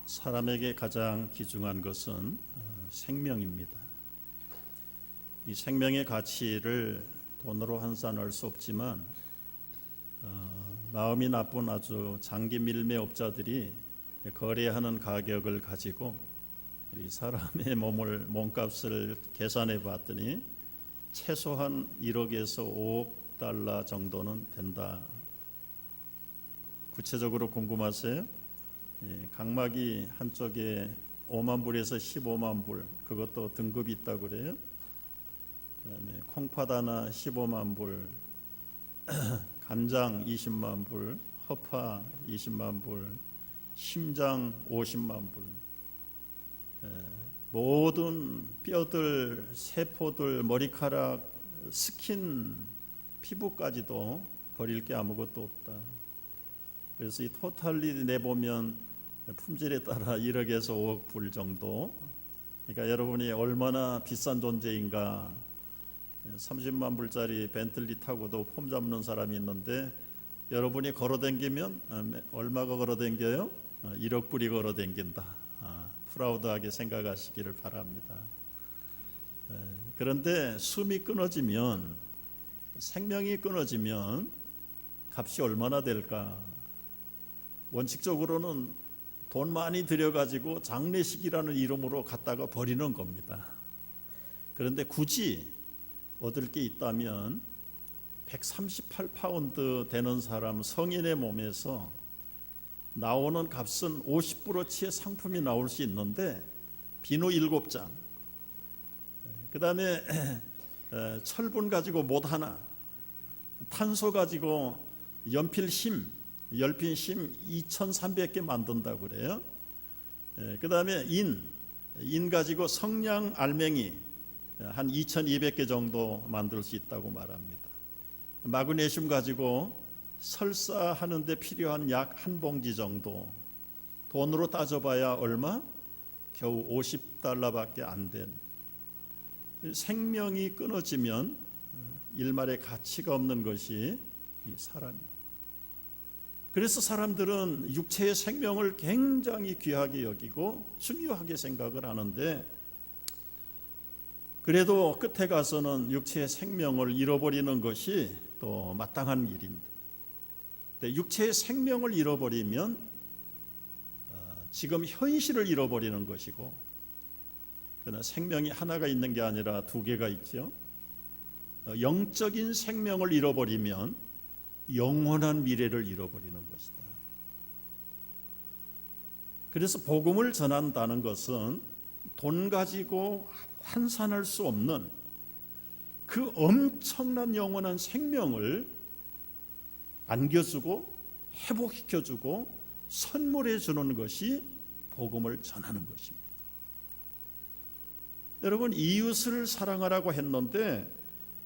사람에게 가장 귀중한 것은 생명입니다. 이 생명의 가치를 돈으로 환산할 수 없지만 마음이 나쁜 아주 장기 밀매업자들이 거래하는 가격을 가지고 우리 사람의 몸값을 계산해 봤더니 최소한 1억에서 5억 달러 정도는 된다. 구체적으로 궁금하세요? 각막이 한쪽에 5만 불에서 15만 불, 그것도 등급이 있다고 그래요. 그다음에 콩팥 하나 15만 불, 간장 20만 불, 허파 20만 불, 심장 50만 불. 모든 뼈들, 세포들, 머리카락, 스킨, 피부까지도 버릴 게 아무것도 없다. 그래서 이 토탈리 내보면 품질에 따라 1억에서 5억 불 정도. 그러니까 여러분이 얼마나 비싼 존재인가. 30만 불짜리 벤틀리 타고도 폼 잡는 사람이 있는데 여러분이 걸어댕기면 얼마가 걸어댕겨요? 1억 불이 걸어댕긴다. 프라우드하게 생각하시기를 바랍니다. 그런데 숨이 끊어지면, 생명이 끊어지면 값이 얼마나 될까? 원칙적으로는 돈 많이 들여가지고 장례식이라는 이름으로 갖다가 버리는 겁니다. 그런데 굳이 얻을 게 있다면 138파운드 되는 사람 성인의 몸에서 나오는 값은 50브로치의 상품이 나올 수 있는데 비누 7장, 그 다음에 철분 가지고 못 하나, 탄소 가지고 연필심 2,300개 만든다고 그래요. 그 다음에 인 가지고 성냥 알맹이 한 2,200개 정도 만들 수 있다고 말합니다. 마그네슘 가지고 설사하는데 필요한 약 한 봉지 정도, 돈으로 따져봐야 얼마? 겨우 50달러밖에 안 된. 생명이 끊어지면 일말의 가치가 없는 것이 이 사람입니다. 그래서 사람들은 육체의 생명을 굉장히 귀하게 여기고 중요하게 생각을 하는데, 그래도 끝에 가서는 육체의 생명을 잃어버리는 것이 또 마땅한 일인데, 육체의 생명을 잃어버리면 지금 현실을 잃어버리는 것이고, 그러나 생명이 하나가 있는 게 아니라 두 개가 있죠. 영적인 생명을 잃어버리면 영원한 미래를 잃어버리는 것이다. 그래서 복음을 전한다는 것은 돈 가지고 환산할 수 없는 그 엄청난 영원한 생명을 안겨주고 회복시켜주고 선물해 주는 것이 복음을 전하는 것입니다. 여러분, 이웃을 사랑하라고 했는데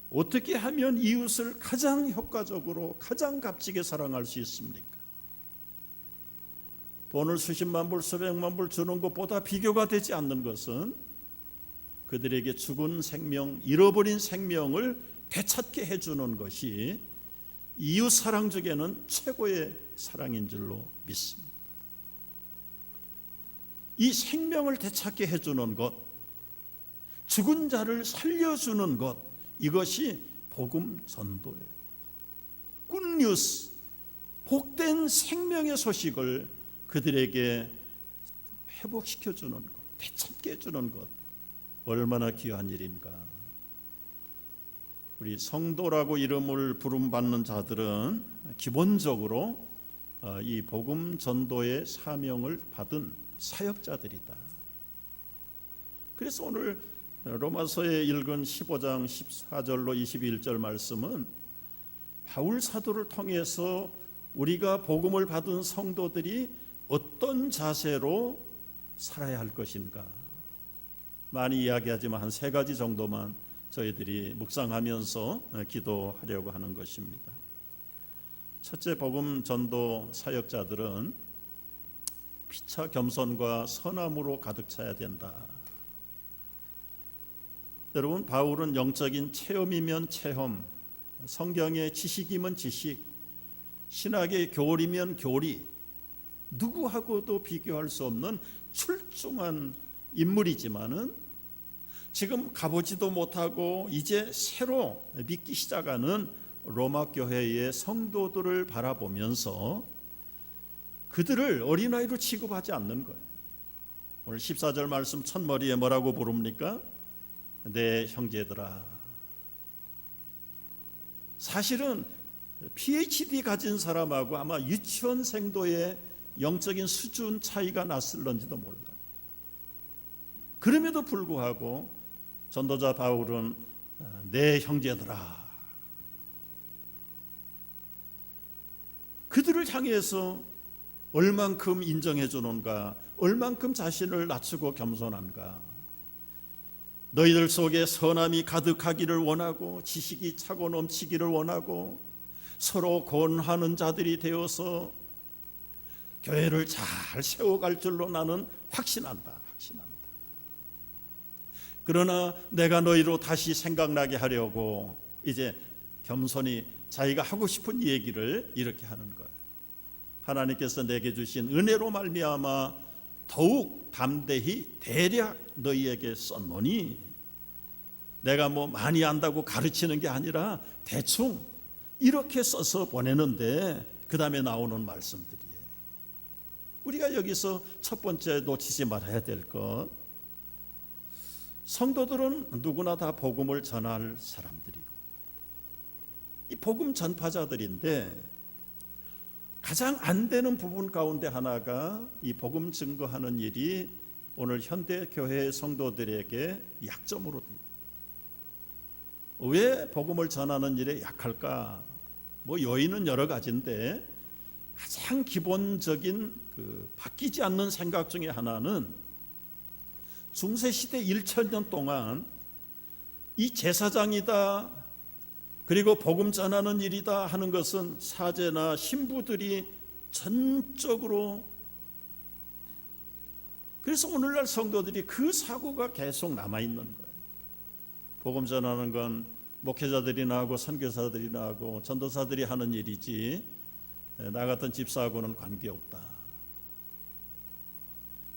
어떻게 하면 이웃을 가장 효과적으로 가장 값지게 사랑할 수 있습니까? 돈을 수십만 불 수백만 불 주는 것보다 비교가 되지 않는 것은 그들에게 죽은 생명, 잃어버린 생명을 되찾게 해주는 것이 이웃 사랑 중에는 최고의 사랑인 줄로 믿습니다. 이 생명을 되찾게 해주는 것, 죽은 자를 살려주는 것, 이것이 복음 전도예요. 굿뉴스, 복된 생명의 소식을 그들에게 회복시켜주는 것, 되찾게 해주는 것, 얼마나 귀한 일인가. 우리 성도라고 이름을 부름받는 자들은 기본적으로 이 복음 전도의 사명을 받은 사역자들이다. 그래서 오늘 로마서에 읽은 15장 14절로 21절 말씀은 바울 사도를 통해서 우리가 복음을 받은 성도들이 어떤 자세로 살아야 할 것인가, 많이 이야기하지만 한 3가지 정도만 저희들이 묵상하면서 기도하려고 하는 것입니다. 첫째, 복음 전도 사역자들은 피차 겸손과 선함으로 가득 차야 된다. 여러분, 바울은 영적인 체험이면 체험, 성경의 지식이면 지식, 신학의 교리면 교리, 누구하고도 비교할 수 없는 출중한 인물이지만은 지금 가보지도 못하고 이제 새로 믿기 시작하는 로마 교회의 성도들을 바라보면서 그들을 어린아이로 취급하지 않는 거예요. 오늘 14절 말씀 첫머리에 뭐라고 부릅니까? 내 형제들아. 사실은 PhD 가진 사람하고 아마 유치원생도의 영적인 수준 차이가 났을런지도 몰라요. 그럼에도 불구하고 전도자 바울은 내 형제들아, 그들을 향해서 얼만큼 인정해 주는가, 얼만큼 자신을 낮추고 겸손한가. 너희들 속에 선함이 가득하기를 원하고 지식이 차고 넘치기를 원하고 서로 권하는 자들이 되어서 교회를 잘 세워갈 줄로 나는 확신한다. 그러나 내가 너희로 다시 생각나게 하려고 이제 겸손히 자기가 하고 싶은 얘기를 이렇게 하는 거예요. 하나님께서 내게 주신 은혜로 말미암아 더욱 담대히 대략 너희에게 썼노니, 내가 뭐 많이 안다고 가르치는 게 아니라 대충 이렇게 써서 보내는데 그 다음에 나오는 말씀들이에요. 우리가 여기서 첫 번째 놓치지 말아야 될 것, 성도들은 누구나 다 복음을 전할 사람들이고 이 복음 전파자들인데 가장 안 되는 부분 가운데 하나가 이 복음 증거하는 일이 오늘 현대 교회 성도들에게 약점으로 됩니다. 왜 복음을 전하는 일에 약할까? 뭐 요인은 여러 가지인데 가장 기본적인 바뀌지 않는 생각 중에 하나는 중세시대 1000년 동안 이 제사장이다, 그리고 복음 전하는 일이다 하는 것은 사제나 신부들이 전적으로, 그래서 오늘날 성도들이 그 사고가 계속 남아있는 거예요. 복음 전하는 건 목회자들이나 하고 선교사들이나 하고 전도사들이 하는 일이지 나 같은 집사하고는 관계없다.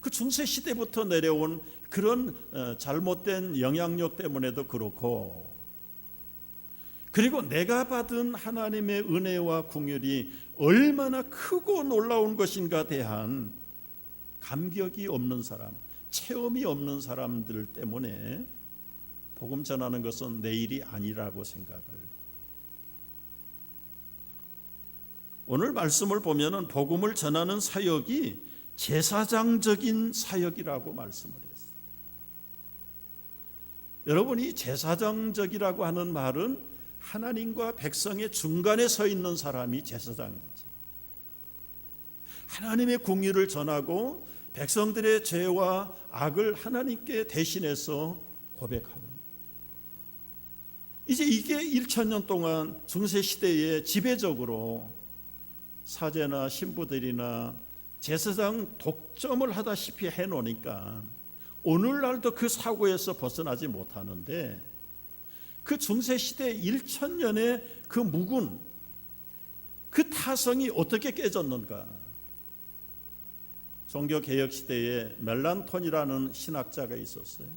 그 중세시대부터 내려온 그런 잘못된 영향력 때문에도 그렇고, 그리고 내가 받은 하나님의 은혜와 긍휼이 얼마나 크고 놀라운 것인가 대한 감격이 없는 사람, 체험이 없는 사람들 때문에 복음 전하는 것은 내 일이 아니라고 생각을. 오늘 말씀을 보면은 복음을 전하는 사역이 제사장적인 사역이라고 말씀을 했어요. 여러분이 제사장적이라고 하는 말은 하나님과 백성의 중간에 서 있는 사람이 제사장이지. 하나님의 공의를 전하고 백성들의 죄와 악을 하나님께 대신해서 고백하는. 이제 이게 1000년 동안 중세시대에 지배적으로 사제나 신부들이나 제사장 독점을 하다시피 해놓으니까 오늘날도 그 사고에서 벗어나지 못하는데, 그 중세시대 1000년의 그 묵은 그 타성이 어떻게 깨졌는가. 종교개혁시대에 멜란톤이라는 신학자가 있었어요.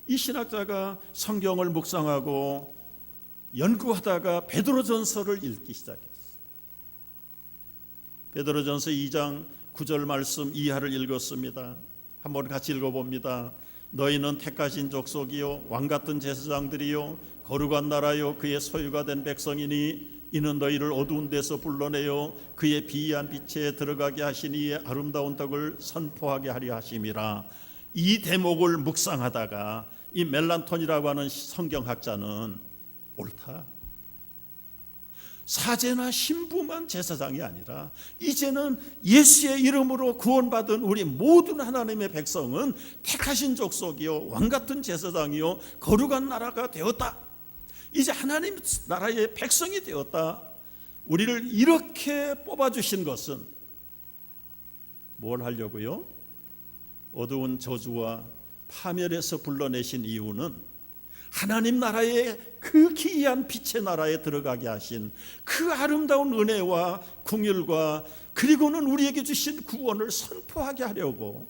이 신학자가 성경을 묵상하고 연구하다가 베드로전서를 읽기 시작했어요. 베드로전서 2장 9절 말씀 이하를 읽었습니다. 한번 같이 읽어봅니다. 너희는 택하신 족속이요 왕같은 제사장들이요 거룩한 나라요 그의 소유가 된 백성이니 이는 너희를 어두운 데서 불러내어 그의 비의한 빛에 들어가게 하시니 이의 아름다운 덕을 선포하게 하려 하심이라. 이 대목을 묵상하다가 이 멜란톤이라고 하는 성경학자는 옳다. 사제나 신부만 제사장이 아니라 이제는 예수의 이름으로 구원받은 우리 모든 하나님의 백성은 택하신 족속이요 왕같은 제사장이요 거룩한 나라가 되었다. 이제 하나님 나라의 백성이 되었다. 우리를 이렇게 뽑아주신 것은 뭘 하려고요? 어두운 저주와 파멸에서 불러내신 이유는 하나님 나라의 그 기이한 빛의 나라에 들어가게 하신 그 아름다운 은혜와 긍휼과 그리고는 우리에게 주신 구원을 선포하게 하려고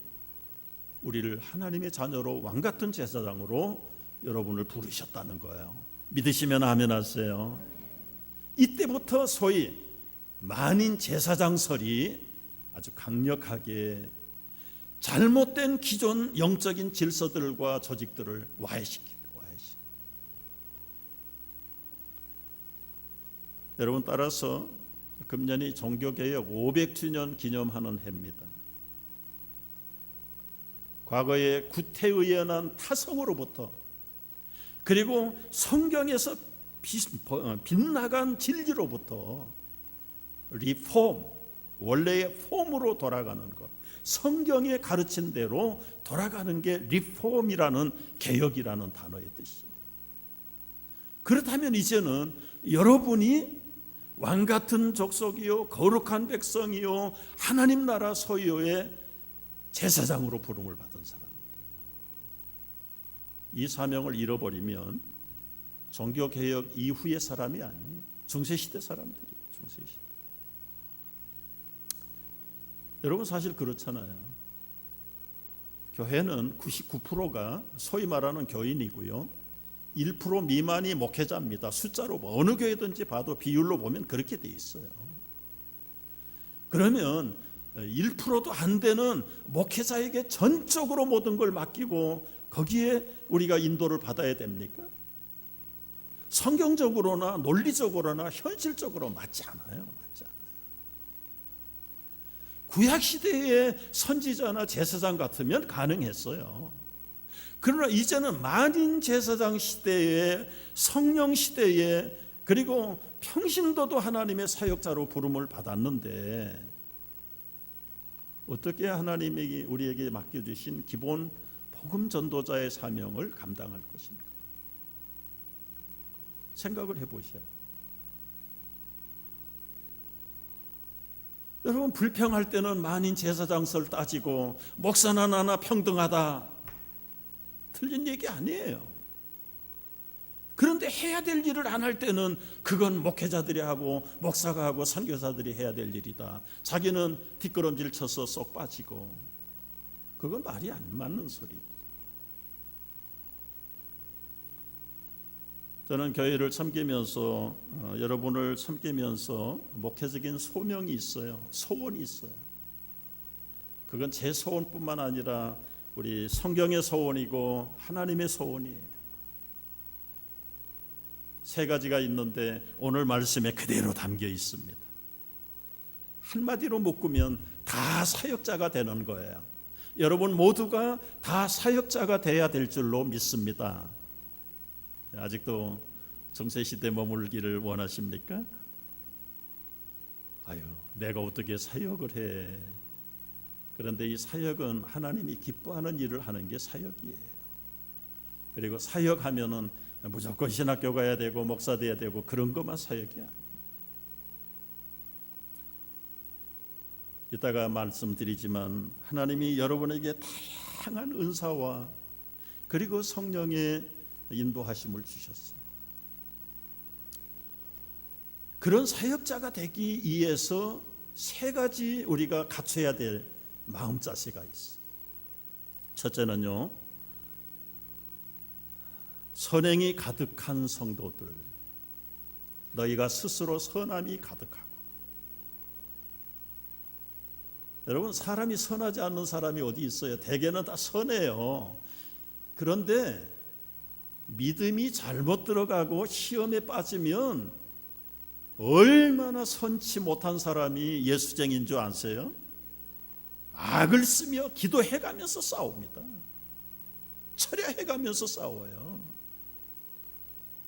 우리를 하나님의 자녀로 왕같은 제사장으로 여러분을 부르셨다는 거예요. 믿으시면 아멘 하세요. 이때부터 소위 만인 제사장설이 아주 강력하게 잘못된 기존 영적인 질서들과 조직들을 와해시킵니다. 여러분, 따라서 금년이 종교개혁 500주년 기념하는 해입니다. 과거에 구태의연한 타성으로부터 그리고 성경에서 빗나간 진리로부터 리폼, 원래의 폼으로 돌아가는 것, 성경에 가르친 대로 돌아가는 게 리폼이라는, 개혁이라는 단어의 뜻입니다. 그렇다면 이제는 여러분이 왕같은 족속이요 거룩한 백성이요 하나님 나라 소유의 제사장으로 부름을 받은 사람입니다. 이 사명을 잃어버리면 종교개혁 이후의 사람이 아니에요. 중세시대 사람들이에요. 중세시대. 여러분, 사실 그렇잖아요. 교회는 99%가 소위 말하는 교인이고요, 1% 미만이 목회자입니다. 숫자로 어느 교회든지 봐도 비율로 보면 그렇게 돼 있어요. 그러면 1%도 안 되는 목회자에게 전적으로 모든 걸 맡기고 거기에 우리가 인도를 받아야 됩니까? 성경적으로나 논리적으로나 현실적으로 맞지 않아요. 맞지 않아요. 구약시대의 선지자나 제사장 같으면 가능했어요. 그러나 이제는 만인 제사장 시대에, 성령 시대에, 그리고 평신도도 하나님의 사역자로 부름을 받았는데 어떻게 하나님이 우리에게 맡겨주신 기본 복음 전도자의 사명을 감당할 것인가? 생각을 해보셔야. 여러분, 불평할 때는 만인 제사장설 따지고 목사나 나나 평등하다, 틀린 얘기 아니에요. 그런데 해야 될 일을 안 할 때는 그건 목회자들이 하고 목사가 하고 선교사들이 해야 될 일이다. 자기는 뒷걸음질 쳐서 쏙 빠지고, 그건 말이 안 맞는 소리. 저는 교회를 섬기면서 여러분을 섬기면서 목회적인 소명이 있어요. 소원이 있어요. 그건 제 소원뿐만 아니라 우리 성경의 소원이고 하나님의 소원이에요. 세 가지가 있는데 오늘 말씀에 그대로 담겨 있습니다. 한마디로 묶으면 다 사역자가 되는 거예요. 여러분 모두가 다 사역자가 돼야 될 줄로 믿습니다. 아직도 중세시대 머물기를 원하십니까? 아유, 내가 어떻게 사역을 해. 그런데 이 사역은 하나님이 기뻐하는 일을 하는 게 사역이에요. 그리고 사역하면은 무조건 신학교 가야 되고 목사 돼야 되고 그런 것만 사역이 아니에요. 이따가 말씀드리지만 하나님이 여러분에게 다양한 은사와 그리고 성령의 인도하심을 주셨어요. 그런 사역자가 되기 위해서 세 가지 우리가 갖춰야 될 마음자세가 있어요. 첫째는요, 선행이 가득한 성도들, 너희가 스스로 선함이 가득하고. 여러분, 사람이 선하지 않는 사람이 어디 있어요? 대개는 다 선해요. 그런데 믿음이 잘못 들어가고 시험에 빠지면 얼마나 선치 못한 사람이 예수쟁인 줄 아세요? 악을 쓰며 기도해가면서 싸웁니다. 철야해가면서 싸워요.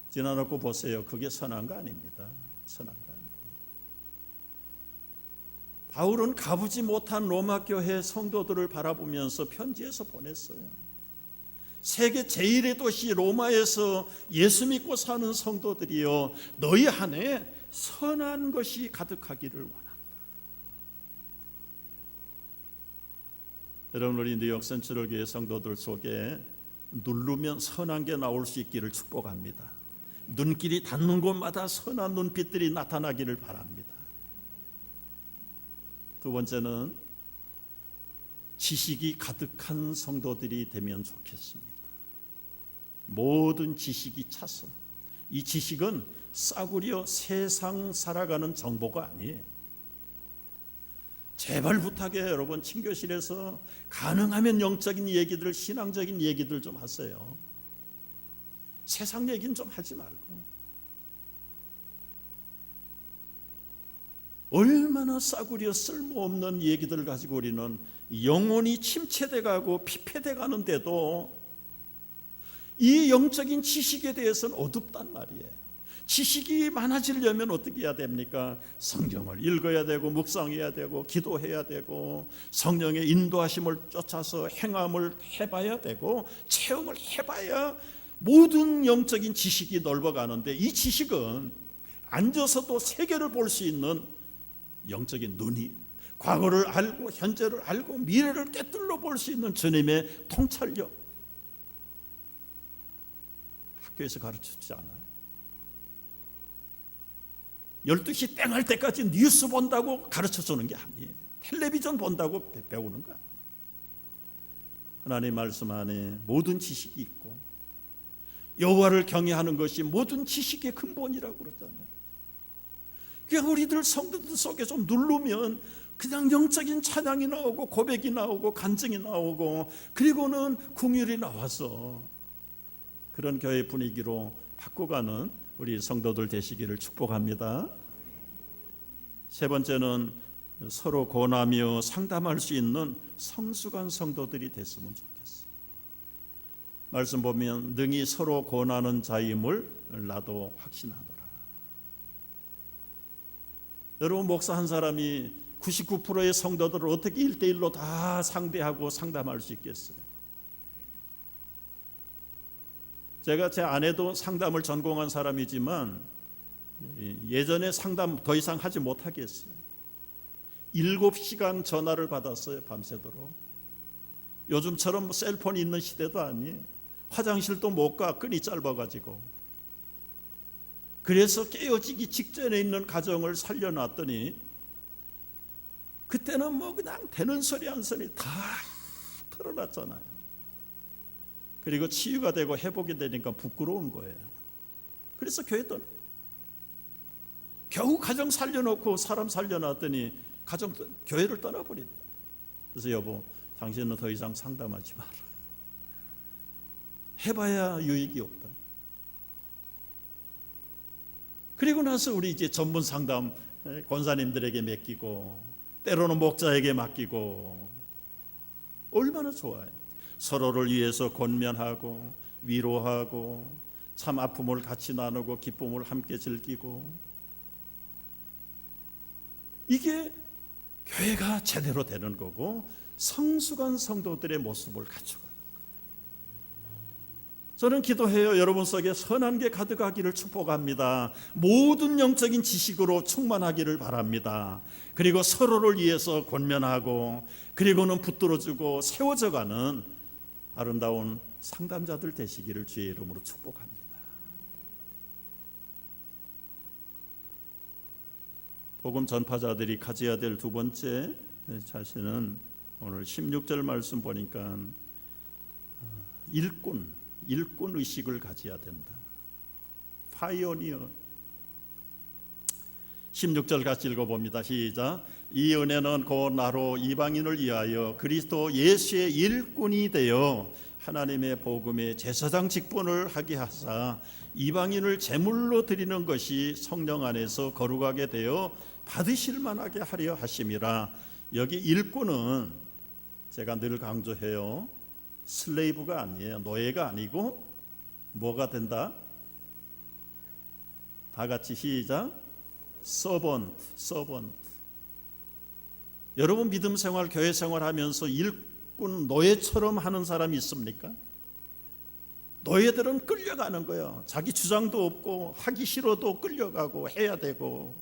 지나놓고 보세요. 그게 선한 거 아닙니다. 선한 거 아닙니다. 바울은 가보지 못한 로마 교회 성도들을 바라보면서 편지에서 보냈어요. 세계 제1의 도시 로마에서 예수 믿고 사는 성도들이여, 너희 안에 선한 것이 가득하기를 원한다. 여러분, 우리 뉴욕 센트럴교회 성도들 속에 누르면 선한 게 나올 수 있기를 축복합니다. 눈길이 닿는 곳마다 선한 눈빛들이 나타나기를 바랍니다. 두 번째는 지식이 가득한 성도들이 되면 좋겠습니다. 모든 지식이 차서, 이 지식은 싸구려 세상 살아가는 정보가 아니에요. 제발 부탁해요. 여러분, 친교실에서 가능하면 영적인 얘기들, 신앙적인 얘기들 좀 하세요. 세상 얘기는 좀 하지 말고. 얼마나 싸구려 쓸모없는 얘기들 가지고 우리는 영혼이 침체돼가고 피폐돼가는데도 이 영적인 지식에 대해서는 어둡단 말이에요. 지식이 많아지려면 어떻게 해야 됩니까? 성경을 읽어야 되고, 묵상해야 되고, 기도해야 되고, 성령의 인도하심을 쫓아서 행함을 해봐야 되고, 체험을 해봐야 모든 영적인 지식이 넓어가는데, 이 지식은 앉아서도 세계를 볼 수 있는 영적인 눈이, 과거를 알고 현재를 알고 미래를 꿰뚫어 볼 수 있는 주님의 통찰력, 학교에서 가르쳐주지 않아요. 12시 땡 할 때까지 뉴스 본다고 가르쳐주는 게 아니에요. 텔레비전 본다고 배우는 거 아니에요. 하나님 말씀 안에 모든 지식이 있고, 여호와를 경외하는 것이 모든 지식의 근본이라고 그러잖아요. 그러니까 우리들 성도들 속에 좀 누르면 그냥 영적인 찬양이 나오고, 고백이 나오고, 간증이 나오고, 그리고는 궁율이 나와서 그런 교회 분위기로 바꿔가는 우리 성도들 되시기를 축복합니다. 세 번째는 서로 권하며 상담할 수 있는 성숙한 성도들이 됐으면 좋겠어요. 말씀 보면 능히 서로 권하는 자임을 나도 확신하노라. 여러분, 목사 한 사람이 99%의 성도들을 어떻게 1대1로 다 상대하고 상담할 수 있겠어요? 제가 제 아내도 상담을 전공한 사람이지만 예전에 상담 더 이상 하지 못하겠어요. 7시간 전화를 받았어요, 밤새도록. 요즘처럼 셀폰이 있는 시대도 아니에요. 화장실도 못 가, 끈이 짧아가지고. 그래서 깨어지기 직전에 있는 가정을 살려놨더니, 그때는 뭐 그냥 되는 소리 한 소리 다 털어놨잖아요. 그리고 치유가 되고 회복이 되니까 부끄러운 거예요. 그래서 교회도 겨우 가정 살려놓고 사람 살려놨더니 교회를 떠나버린다. 그래서 여보, 당신은 더 이상 상담하지 마라. 해봐야 유익이 없다. 그리고 나서 우리 이제 전문 상담 권사님들에게 맡기고, 때로는 목자에게 맡기고, 얼마나 좋아요. 서로를 위해서 권면하고 위로하고 참 아픔을 같이 나누고 기쁨을 함께 즐기고, 이게 교회가 제대로 되는 거고 성숙한 성도들의 모습을 갖춰가는 거예요. 저는 기도해요. 여러분 속에 선한 게 가득하기를 축복합니다. 모든 영적인 지식으로 충만하기를 바랍니다. 그리고 서로를 위해서 권면하고, 그리고는 붙들어주고 세워져가는 아름다운 상담자들 되시기를 주의 이름으로 축복합니다. 복음 전파자들이 가져야 될 두 번째 자세는 오늘 16절 말씀 보니까 일꾼 의식을 가져야 된다. 파이오니어. 16절 같이 읽어봅니다. 시작. 이 은혜는 곧 나로 이방인을 위하여 그리스도 예수의 일꾼이 되어 하나님의 복음의 제사장 직분을 하게 하사 이방인을 제물로 드리는 것이 성령 안에서 거룩하게 되어 받으실 만하게 하려 하심이라. 여기 일꾼은 제가 늘 강조해요. 슬레이브가 아니에요. 노예가 아니고 뭐가 된다? 다 같이 시작. 서번트. 여러분 믿음 생활, 교회 생활 하면서 일꾼, 노예처럼 하는 사람이 있습니까? 노예들은 끌려가는 거예요. 자기 주장도 없고 하기 싫어도 끌려가고 해야 되고.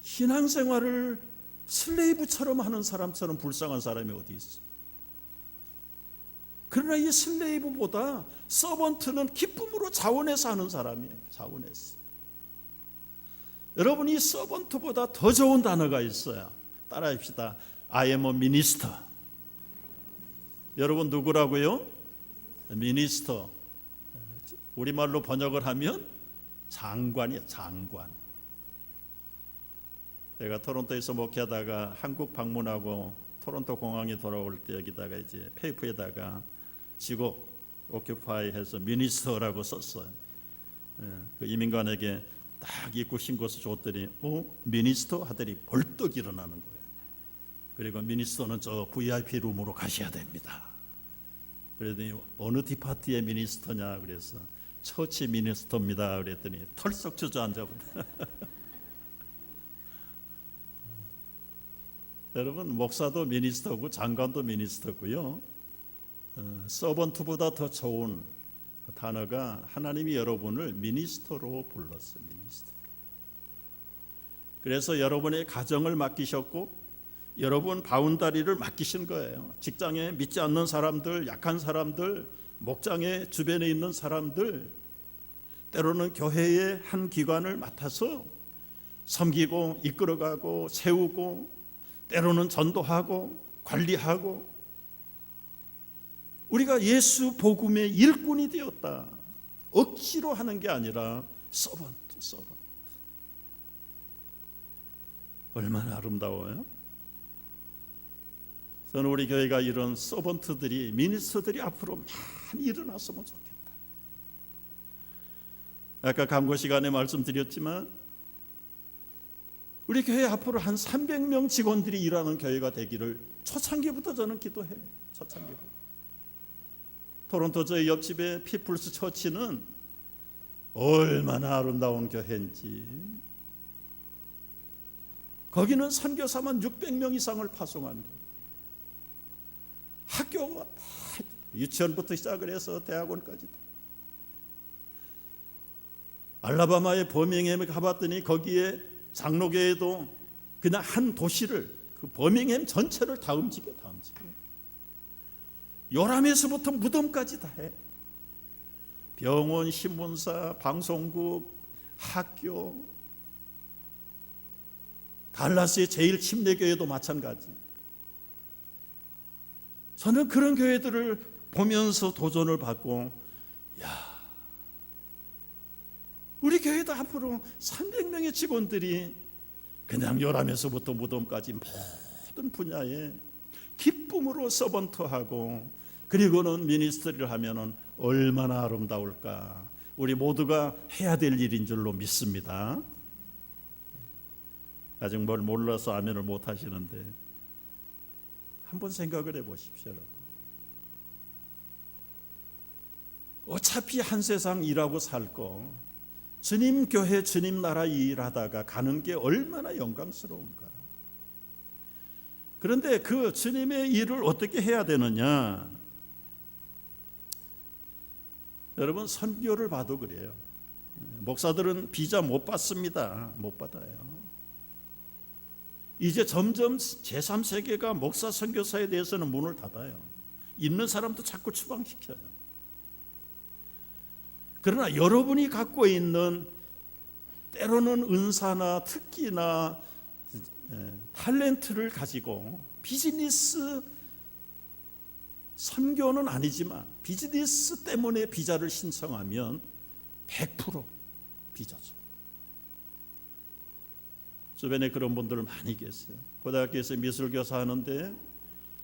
신앙생활을 슬레이브처럼 하는 사람처럼 불쌍한 사람이 어디 있어? 그러나 이 슬레이브보다 서번트는 기쁨으로 자원해서 하는 사람이에요. 자원해서. 여러분, 이 서번트보다 더 좋은 단어가 있어요. 따라합시다. I am a minister. 여러분 누구라고요? 미니스터. 우리말로 번역을 하면 장관이에요. 장관. 내가 토론토에서 목회하다가 한국 방문하고 토론토 공항에 돌아올 때 여기다가 이제 페이퍼에다가 직업 오큐파이 해서 미니스터라고 썼어요. 그 이민관에게 딱 입고 신고서 줬더니 미니스터 하더니 벌떡 일어나는 거예요. 그리고 미니스터는 저 VIP 룸으로 가셔야 됩니다. 그랬더니 어느 디파트의 미니스터냐 그래서 처치 미니스터입니다 그랬더니 털썩 주저앉아버려. 여러분, 목사도 미니스터고 장관도 미니스터고요. 서번트보다 더 좋은 그 단어가 하나님이 여러분을 미니스터로 불렀어요. 미니스터로. 그래서 여러분의 가정을 맡기셨고 여러분 바운다리를 맡기신 거예요. 직장에 믿지 않는 사람들, 약한 사람들, 목장의 주변에 있는 사람들, 때로는 교회의 한 기관을 맡아서 섬기고 이끌어가고 세우고 때로는 전도하고 관리하고 우리가 예수 복음의 일꾼이 되었다. 억지로 하는 게 아니라 서번트. 얼마나 아름다워요. 저는 우리 교회가 이런 서번트들이, 미니스터들이 앞으로 많이 일어났으면 좋겠다. 아까 강고 시간에 말씀드렸지만 우리 교회 앞으로 한 300명 직원들이 일하는 교회가 되기를 초창기부터 저는 기도해요. 초창기부터. 토론토 저희 옆집의 피플스 처치는 얼마나 아름다운 교회인지. 거기는 선교사만 600명 이상을 파송한 교회. 학교가 다 유치원부터 시작을 해서 대학원까지도. 알라바마의 버밍햄에 가봤더니 거기에 장로교회도 그냥 한 도시를, 그 버밍햄 전체를 다 움직여. 요람에서부터 무덤까지 다 해. 병원, 신문사, 방송국, 학교. 달라스의 제일 침례교회도 마찬가지. 저는 그런 교회들을 보면서 도전을 받고, 우리 교회도 앞으로 300명의 직원들이 그냥 요람에서부터 무덤까지 모든 분야에 기쁨으로 서번트하고 그리고는 미니스트리를 하면은 얼마나 아름다울까. 우리 모두가 해야 될 일인 줄로 믿습니다. 아직 뭘 몰라서 아멘을 못 하시는데 한번 생각을 해보십시오. 여러분. 어차피 한 세상 일하고 살 거 주님 교회 주님 나라 일하다가 가는 게 얼마나 영광스러운가. 그런데 그 주님의 일을 어떻게 해야 되느냐. 여러분, 선교를 봐도 그래요. 목사들은 비자 못 받습니다. 못 받아요. 이제 점점 제3세계가 목사 선교사에 대해서는 문을 닫아요. 있는 사람도 자꾸 추방시켜요. 그러나 여러분이 갖고 있는 때로는 은사나 특기나 탤런트를 가지고 비즈니스, 선교는 아니지만 비즈니스 때문에 비자를 신청하면 100% 비자죠. 주변에 그런 분들 많이 계세요. 고등학교에서 미술교사 하는데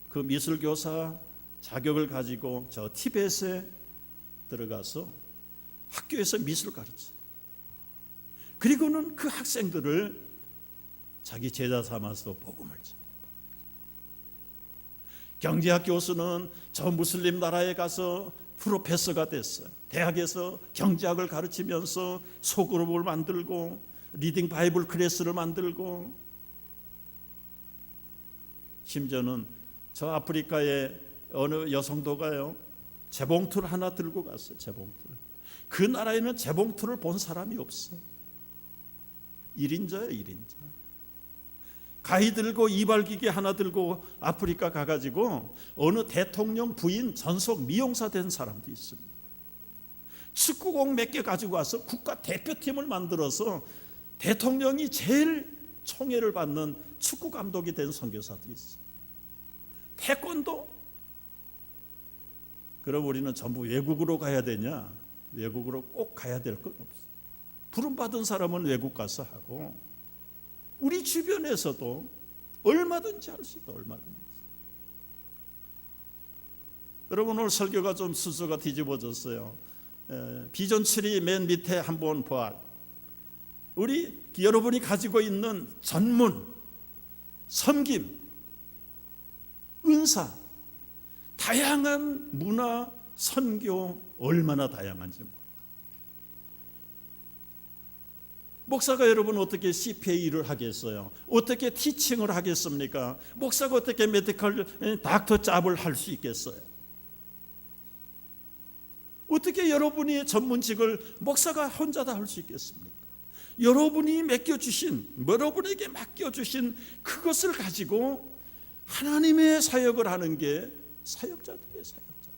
그 미술교사 자격을 가지고 저 티벳에 들어가서 학교에서 미술 가르쳐. 그리고는 그 학생들을 자기 제자 삼아서 복음을 전해. 경제학 교수는 저 무슬림 나라에 가서 프로페서가 됐어요. 대학에서 경제학을 가르치면서 소그룹을 만들고 리딩 바이블 클래스를 만들고, 심지어는 저 아프리카의 어느 여성도가요 재봉틀 하나 들고 갔어요. 재봉틀. 그 나라에는 재봉틀을 본 사람이 없어. 1인자예요. 1인자. 가위 들고 이발기계 하나 들고 아프리카 가가지고 어느 대통령 부인 전속 미용사 된 사람도 있습니다. 축구공 몇 개 가지고 와서 국가 대표팀을 만들어서 대통령이 제일 총애를 받는 축구 감독이 된 선교사도 있어요. 태권도? 그럼 우리는 전부 외국으로 가야 되냐? 외국으로 꼭 가야 될 건 없어. 부름받은 사람은 외국 가서 하고 우리 주변에서도 얼마든지 할 수 있다. 얼마든지. 여러분, 오늘 설교가 좀 순서가 뒤집어졌어요. 비전 7이 맨 밑에 한번 봐. 우리 여러분이 가지고 있는 전문, 섬김, 은사, 다양한 문화, 선교 얼마나 다양한지 몰라요. 목사가 여러분 어떻게 CPA를 하겠어요? 어떻게 티칭을 하겠습니까? 목사가 어떻게 메디컬 닥터 잡을 할 수 있겠어요? 어떻게 여러분이 전문직을 목사가 혼자 다 할 수 있겠습니까? 여러분이 여러분에게 맡겨주신 그것을 가지고 하나님의 사역을 하는 게 사역자들이에요. 사역자.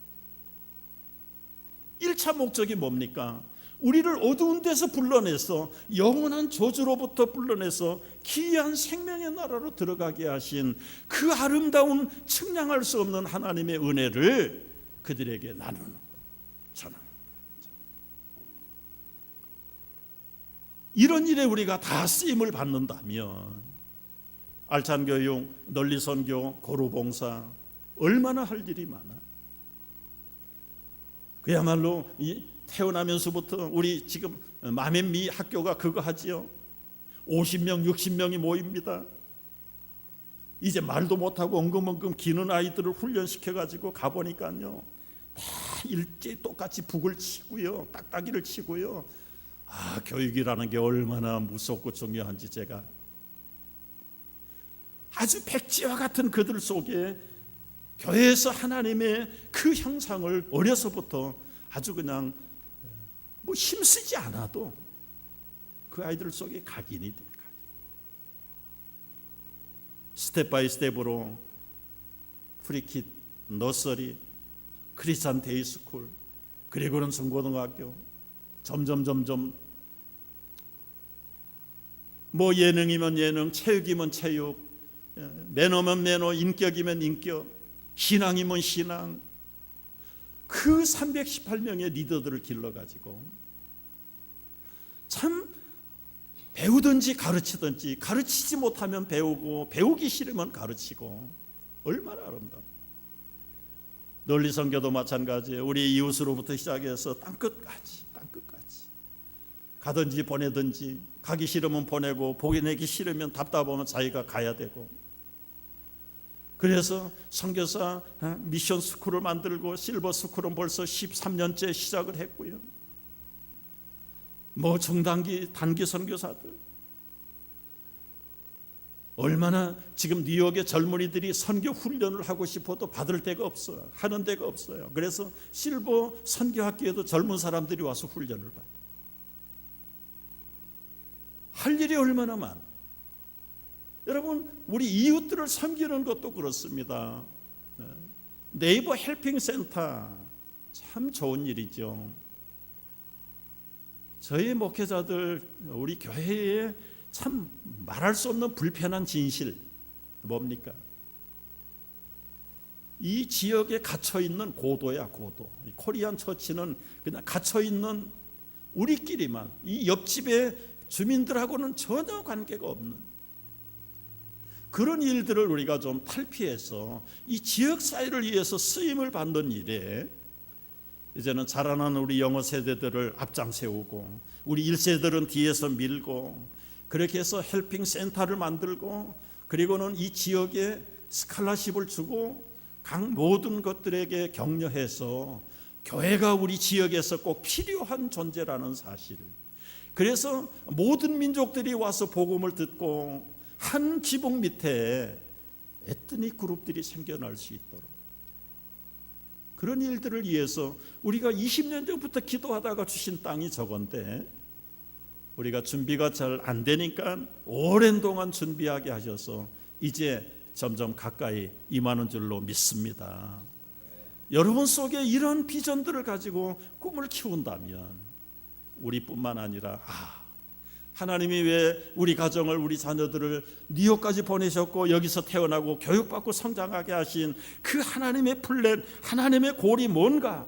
1차 목적이 뭡니까? 우리를 어두운 데서 불러내서 영원한 저주로부터 불러내서 기이한 생명의 나라로 들어가게 하신 그 아름다운 측량할 수 없는 하나님의 은혜를 그들에게 나누는, 전하는. 이런 일에 우리가 다 쓰임을 받는다면 알찬 교육, 널리 선교, 고루 봉사 얼마나 할 일이 많아요. 그야말로 태어나면서부터 우리 지금 마맨미 학교가 그거 하지요. 50명, 60명이 모입니다. 이제 말도 못하고 엉금엉금 기는 아이들을 훈련시켜가지고 가보니까요, 다 일제히 똑같이 북을 치고요, 딱따기를 치고요. 교육이라는 게 얼마나 무섭고 중요한지 제가 아주 백지와 같은 그들 속에 교회에서 하나님의 그 형상을 어려서부터 아주 그냥 힘쓰지 않아도 그 아이들 속에 각인이 돼. 스텝 바이 스텝으로 프리킷, 너서리, 크리스찬 데이스쿨, 그리고는 중고등학교, 점점 예능이면 예능, 체육이면 체육, 매너면 매너, 인격이면 인격, 신앙이면 신앙, 그 318명의 리더들을 길러가지고 참 배우든지 가르치든지, 가르치지 못하면 배우고 배우기 싫으면 가르치고, 얼마나 아름다워. 널리 선교도 마찬가지예요. 우리 이웃으로부터 시작해서 땅끝까지 가든지 보내든지, 가기 싫으면 보내고 보내기 싫으면 답답하면 자기가 가야 되고, 그래서 선교사 미션 스쿨을 만들고 실버 스쿨은 벌써 13년째 시작을 했고요. 중단기 단기 선교사들 얼마나 지금 뉴욕의 젊은이들이 선교 훈련을 하고 싶어도 받을 데가 없어요. 하는 데가 없어요. 그래서 실버 선교학교에도 젊은 사람들이 와서 훈련을 받아요. 할 일이 얼마나 많아. 여러분, 우리 이웃들을 섬기는 것도 그렇습니다. 네이버 헬핑 센터 참 좋은 일이죠. 저희 목회자들, 우리 교회에 참 말할 수 없는 불편한 진실 뭡니까? 이 지역에 갇혀있는 고도야, 고도. 코리안 처치는 그냥 갇혀있는 우리끼리만, 이 옆집의 주민들하고는 전혀 관계가 없는 그런 일들을 우리가 좀 탈피해서 이 지역사회를 위해서 쓰임을 받는 일에 이제는 자라나는 우리 영어 세대들을 앞장 세우고, 우리 1세들은 뒤에서 밀고, 그렇게 해서 헬핑 센터를 만들고, 그리고는 이 지역에 스칼라십을 주고 각 모든 것들에게 격려해서 교회가 우리 지역에서 꼭 필요한 존재라는 사실을, 그래서 모든 민족들이 와서 복음을 듣고 한 지붕 밑에 에트닉 그룹들이 생겨날 수 있도록, 그런 일들을 위해서 우리가 20년 전부터 기도하다가 주신 땅이 저건데, 우리가 준비가 잘 안 되니까 오랜 동안 준비하게 하셔서 이제 점점 가까이 임하는 줄로 믿습니다. 여러분 속에 이런 비전들을 가지고 꿈을 키운다면 우리뿐만 아니라 하나님이 왜 우리 가정을, 우리 자녀들을 뉴욕까지 보내셨고 여기서 태어나고 교육받고 성장하게 하신 그 하나님의 플랜, 하나님의 골이 뭔가.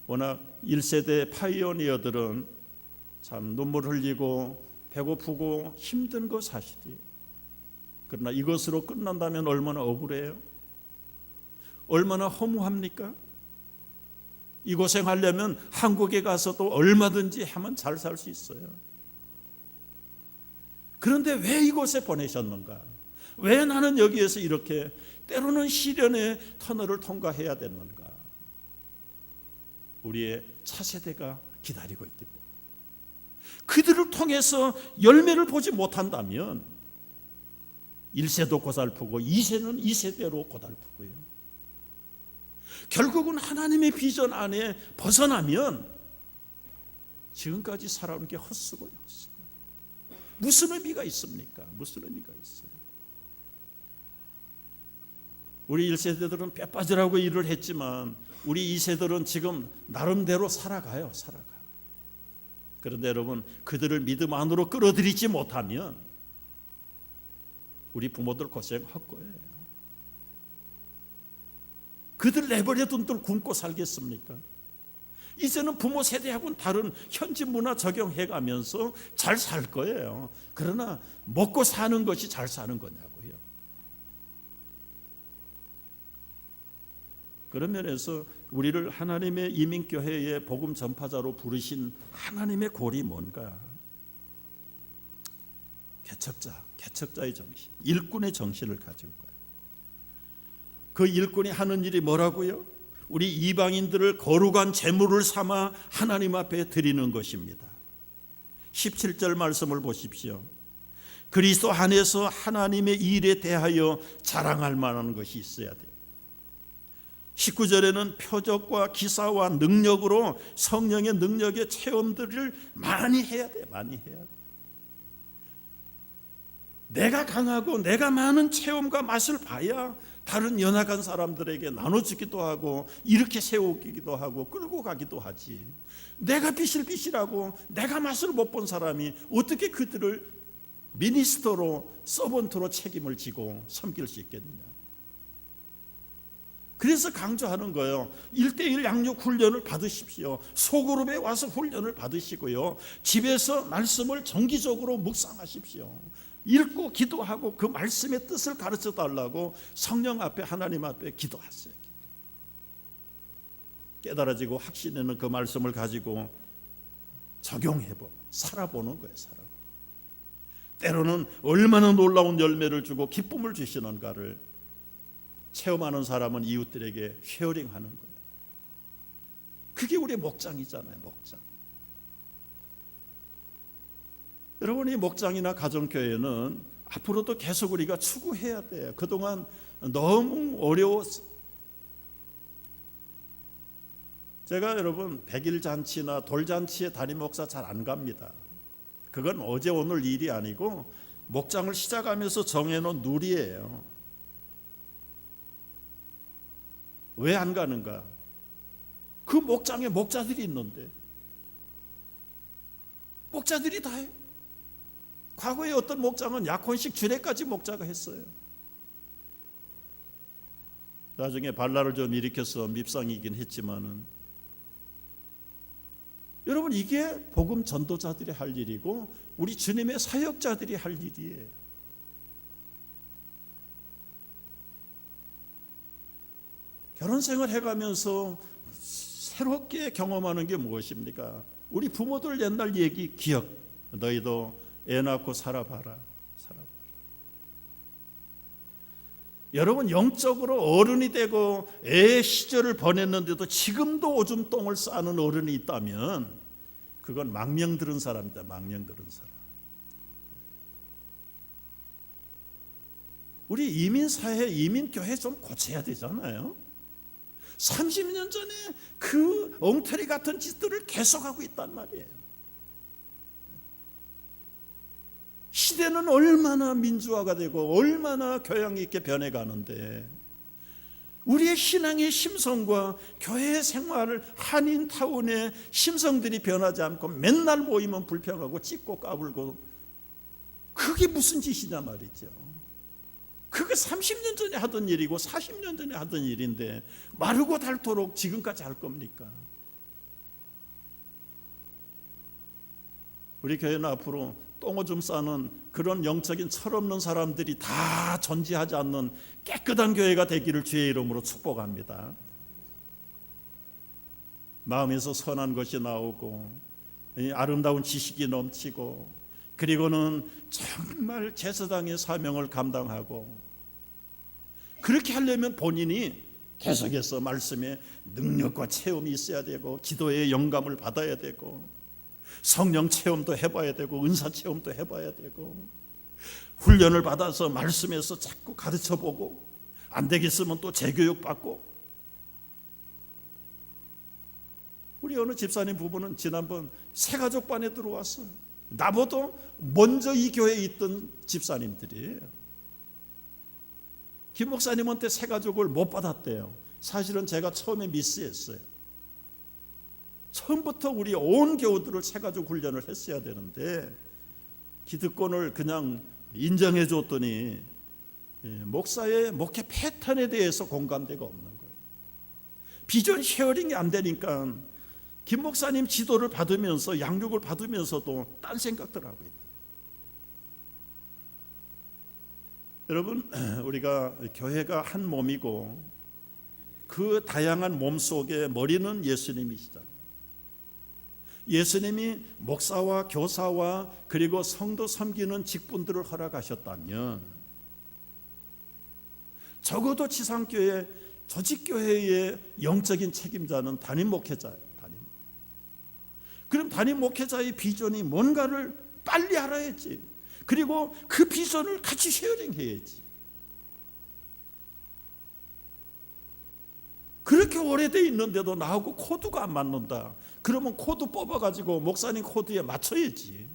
워낙 1세대 파이오니어들은 참 눈물 흘리고 배고프고 힘든 거 사실이에요. 그러나 이것으로 끝난다면 얼마나 억울해요? 얼마나 허무합니까? 이 고생하려면 한국에 가서 또 얼마든지 하면 잘 살 수 있어요. 그런데 왜 이곳에 보내셨는가? 왜 나는 여기에서 이렇게 때로는 시련의 터널을 통과해야 됐는가? 우리의 차세대가 기다리고 있기 때문에 그들을 통해서 열매를 보지 못한다면 1세도 고달프고 2세는 2세대로 고달프고요. 결국은 하나님의 비전 안에 벗어나면 지금까지 살아온 게 헛수고예요. 무슨 의미가 있습니까? 무슨 의미가 있어요? 우리 1세대들은 뼈 빠지라고 일을 했지만 우리 2세들은 지금 나름대로 살아가요. 그런데 여러분, 그들을 믿음 안으로 끌어들이지 못하면 우리 부모들 고생할 거예요. 그들 내버려 둔들 굶고 살겠습니까? 이제는 부모 세대하고는 다른 현지 문화 적용해 가면서 잘 살 거예요. 그러나 먹고 사는 것이 잘 사는 거냐고요. 그런 면에서 우리를 하나님의 이민교회의 복음 전파자로 부르신 하나님의 골이 뭔가? 개척자의 정신, 일꾼의 정신을 가지고 가요. 그 일꾼이 하는 일이 뭐라고요? 우리 이방인들을 거룩한 제물을 삼아 하나님 앞에 드리는 것입니다. 17절 말씀을 보십시오. 그리스도 안에서 하나님의 일에 대하여 자랑할 만한 것이 있어야 돼요. 19절에는 표적과 기사와 능력으로 성령의 능력의 체험들을 많이 해야 돼요. 내가 강하고 내가 많은 체험과 맛을 봐야 다른 연약한 사람들에게 나눠주기도 하고 이렇게 세우기도 하고 끌고 가기도 하지. 내가 비실비실하고 내가 맛을 못 본 사람이 어떻게 그들을 미니스터로, 서번트로 책임을 지고 섬길 수 있겠느냐. 그래서 강조하는 거예요. 1:1 양육 훈련을 받으십시오. 소그룹에 와서 훈련을 받으시고요. 집에서 말씀을 정기적으로 묵상하십시오. 읽고 기도하고 그 말씀의 뜻을 가르쳐 달라고 성령 앞에, 하나님 앞에 기도하세요. 깨달아지고 확신하는 그 말씀을 가지고 적용해보고 살아보는 거예요. 때로는 얼마나 놀라운 열매를 주고 기쁨을 주시는가를 체험하는 사람은 이웃들에게 쉐어링하는 거예요. 그게 우리의 목장이잖아요. 목장. 여러분, 이 목장이나 가정교회는 앞으로도 계속 우리가 추구해야 돼요. 그동안 너무 어려웠어요. 제가 여러분 100일 잔치나 돌잔치에 담임 목사 잘 안 갑니다. 그건 어제 오늘 일이 아니고 목장을 시작하면서 정해놓은 룰이에요. 왜 안 가는가? 그 목장에 목자들이 있는데 목자들이 다 해요. 과거에 어떤 목장은 약혼식 주례까지 목자가 했어요. 나중에 반란을 좀 일으켜서 밉상이긴 했지만은, 여러분, 이게 복음 전도자들이 할 일이고 우리 주님의 사역자들이 할 일이에요. 결혼 생활 해가면서 새롭게 경험하는 게 무엇입니까? 우리 부모들 옛날 얘기 기억. 너희도 애 낳고 살아봐라. 여러분, 영적으로 어른이 되고 애 시절을 보냈는데도 지금도 오줌 똥을 싸는 어른이 있다면 그건 망령 들은 사람이다. 망령 들은 사람. 우리 이민사회, 이민교회 좀 고쳐야 되잖아요. 30년 전에 그 엉터리 같은 짓들을 계속하고 있단 말이에요. 시대는 얼마나 민주화가 되고 얼마나 교양 있게 변해가는데 우리의 신앙의 심성과 교회 생활을 한인타운의 심성들이 변하지 않고 맨날 모이면 불평하고 찢고 까불고, 그게 무슨 짓이냐 말이죠. 그게 30년 전에 하던 일이고 40년 전에 하던 일인데 마르고 닳도록 지금까지 할 겁니까? 우리 교회는 앞으로 똥오줌 싸는 그런 영적인 철없는 사람들이 다 존재하지 않는 깨끗한 교회가 되기를 주의 이름으로 축복합니다. 마음에서 선한 것이 나오고 아름다운 지식이 넘치고, 그리고는 정말 제사장의 사명을 감당하고, 그렇게 하려면 본인이 계속해서 말씀에 능력과 체험이 있어야 되고, 기도의 영감을 받아야 되고, 성령 체험도 해봐야 되고, 은사 체험도 해봐야 되고, 훈련을 받아서 말씀에서 자꾸 가르쳐보고, 안 되겠으면 또 재교육 받고. 우리 어느 집사님 부부는 지난번 새가족반에 들어왔어요. 나보다 먼저 이 교회에 있던 집사님들이에요. 김 목사님한테 새가족을 못 받았대요. 사실은 제가 처음에 미스했어요. 처음부터 우리 온 교우들을 새가족 훈련을 했어야 되는데 기득권을 그냥 인정해 줬더니 목사의 목회 패턴에 대해서 공감대가 없는 거예요. 비전 쉐어링이 안 되니까 김 목사님 지도를 받으면서 양육을 받으면서도 딴 생각들 하고 있다. 여러분, 우리가 교회가 한 몸이고 그 다양한 몸 속에 머리는 예수님이시잖아요. 예수님이 목사와 교사와 그리고 성도 섬기는 직분들을 허락하셨다면 적어도 지상교회, 조직교회의 영적인 책임자는 담임 목회자예요. 그럼 담임 목회자의 비전이 뭔가를 빨리 알아야지. 그리고 그 비전을 같이 쉐어링해야지. 그렇게 오래돼 있는데도 나하고 코드가 안 맞는다. 그러면 코드 뽑아가지고 목사님 코드에 맞춰야지.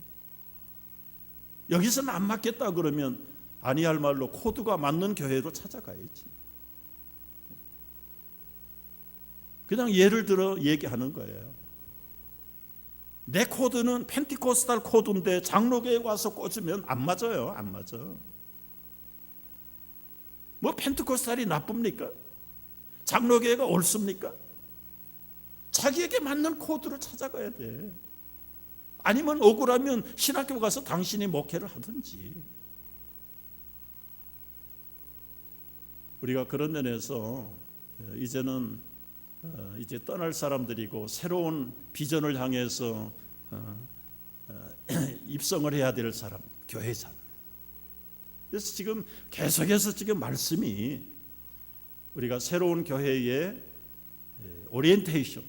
여기서는 안 맞겠다 그러면 아니할 말로 코드가 맞는 교회로 찾아가야지. 그냥 예를 들어 얘기하는 거예요. 내 코드는 펜티코스탈 코드인데 장로교에 와서 꽂으면 안 맞아요. 안 맞아. 뭐 펜티코스탈이 나쁩니까? 장로교회가 옳습니까? 자기에게 맞는 코드를 찾아가야 돼. 아니면 억울하면 신학교 가서 당신이 목회를 하든지. 우리가 그런 면에서 이제는 이제 떠날 사람들이고 새로운 비전을 향해서 입성을 해야 될 사람, 교회잖아요. 그래서 지금 계속해서 지금 말씀이 우리가 새로운 교회의 오리엔테이션,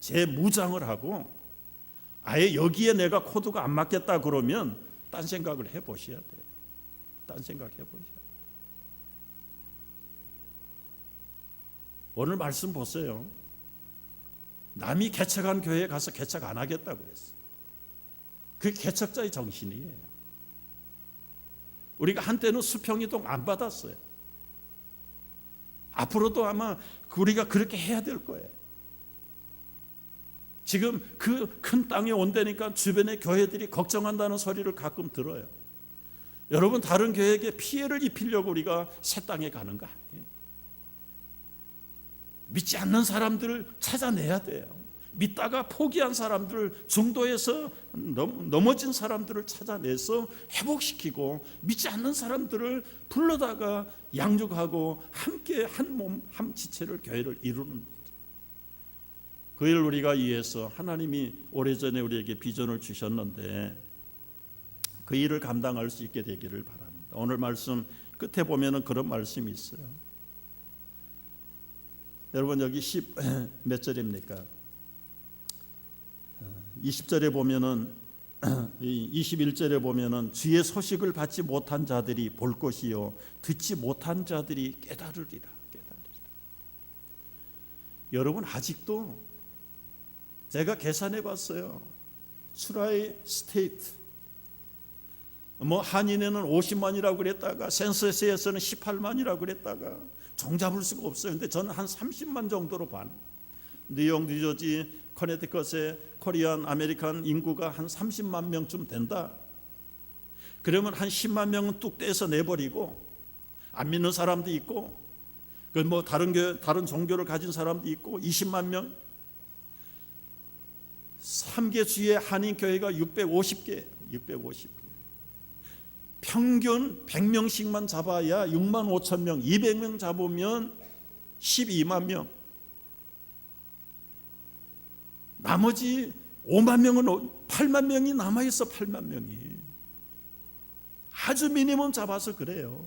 재무장을 하고 아예 여기에 내가 코드가 안 맞겠다 그러면 딴 생각을 해보셔야 돼요. 딴 생각 해보셔야 돼요. 오늘 말씀 보세요. 남이 개척한 교회에 가서 개척 안 하겠다고 했어요. 그게 개척자의 정신이에요. 우리가 한때는 수평이동 안 받았어요. 앞으로도 아마 우리가 그렇게 해야 될 거예요. 지금 그 큰 땅에 온다니까 주변의 교회들이 걱정한다는 소리를 가끔 들어요. 여러분, 다른 교회에게 피해를 입히려고 우리가 새 땅에 가는 거 아니에요. 믿지 않는 사람들을 찾아내야 돼요. 믿다가 포기한 사람들, 중도에서 넘어진 사람들을 찾아내서 회복시키고 믿지 않는 사람들을 불러다가 양육하고 함께 한 몸, 한 지체를 교회를 이루는 거죠. 그 일을 우리가 위해서 하나님이 오래전에 우리에게 비전을 주셨는데 그 일을 감당할 수 있게 되기를 바랍니다. 오늘 말씀 끝에 보면은 그런 말씀이 있어요. 여러분, 여기 10 몇 절입니까? 20절에 보면은 21절에 보면은 주의 소식을 받지 못한 자들이 볼 것이요 듣지 못한 자들이 깨달으리라. 여러분, 아직도 제가 계산해 봤어요. 수라의 스테이트, 뭐 한인에는 50만이라고 그랬다가 센서스에서는 18만이라고 그랬다가 종잡을 수가 없어요. 근데 저는 한 30만 정도로 반. 뉴욕, 뉴저지, 커네티컷의 코리안 아메리칸 인구가 한 30만 명쯤 된다. 그러면 한 10만 명은 뚝 떼서 내버리고 안 믿는 사람도 있고 그 뭐 다른 종교를 가진 사람도 있고 20만 명. 3개 주의 한인 교회가 650개. 평균 100명씩만 잡아야 6만 5천 명, 200명 잡으면 12만 명. 나머지 5만 명은 8만 명이 남아있어. 8만 명이 아주 미니멈 잡아서 그래요.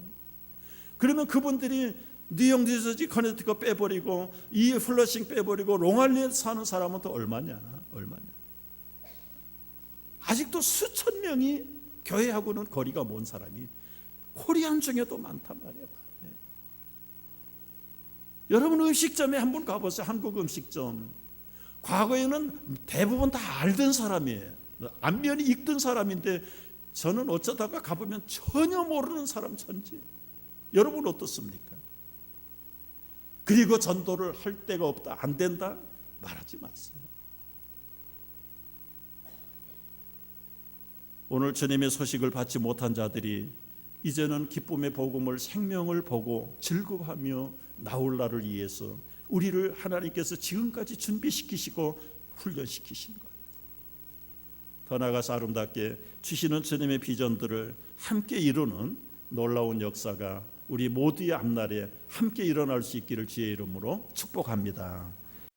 그러면 그분들이 뉴욕, 뉴저지, 커네티컷 빼버리고 이 플러싱 빼버리고 롱알리에 사는 사람은 또 얼마냐. 아직도 수천 명이 교회하고는 거리가 먼 사람이 코리안 중에도 많단 말이에요. 여러분 음식점에 한번 가보세요. 한국 음식점. 과거에는 대부분 다 알던 사람이에요. 안면이 익던 사람인데 저는 어쩌다가 가보면 전혀 모르는 사람 천지. 여러분 어떻습니까? 그리고 전도를 할 데가 없다, 안 된다 말하지 마세요. 오늘 주님의 소식을 받지 못한 자들이 이제는 기쁨의 복음을 생명을 보고 즐거워하며 나올 날을 위해서 우리를 하나님께서 지금까지 준비시키시고 훈련시키신 거예요. 더 나아가서 아름답게 주시는 주님의 비전들을 함께 이루는 놀라운 역사가 우리 모두의 앞날에 함께 일어날 수 있기를 주의 이름으로 축복합니다.